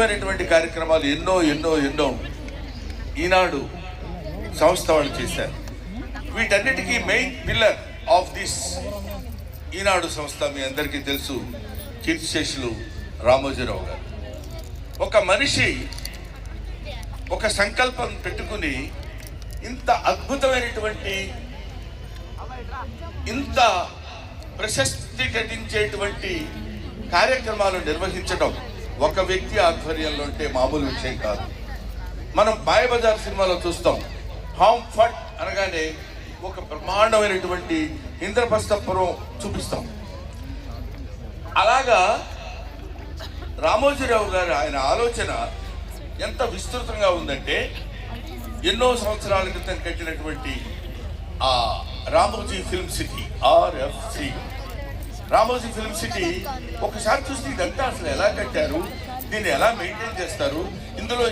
అద్భుతమైనటువంటి కార్యక్రమాలు ఎన్నో ఎన్నో ఎన్నో ఈనాడు సంస్థ వాళ్ళు చేశారు. వీటన్నిటికీ మెయిన్ పిల్లర్ ఆఫ్ దిస్ ఈనాడు సంస్థ మీ అందరికీ తెలుసు, కీర్తిశేషులు రామోజీరావు గారు. ఒక మనిషి ఒక సంకల్పం పెట్టుకుని ఇంత అద్భుతమైనటువంటి, ఇంత ప్రశస్తి గడించేటువంటి కార్యక్రమాలు నిర్వహించడం ఒక వ్యక్తి ఆధ్వర్యంలో ఉంటే మామూలు విషయం కాదు. మనం మాయబజార్ సినిమాలో చూస్తాం, హామ్ ఫట్ అనగానే ఒక బ్రహ్మాండమైనటువంటి ఇంద్రప్రస్థపురం చూపిస్తాం. అలాగా రామోజీరావు గారు ఆయన ఆలోచన ఎంత విస్తృతంగా ఉందంటే, ఎన్నో సంవత్సరాల క్రితం కట్టినటువంటి ఆ Ramoji film city, RFC Ramoji film city ఒకసారి చూస్తే ఇదంతా అసలు ఎలా కట్టారు, దీన్ని ఎలా మెయింటైన్ చేస్తారు, ఇందులో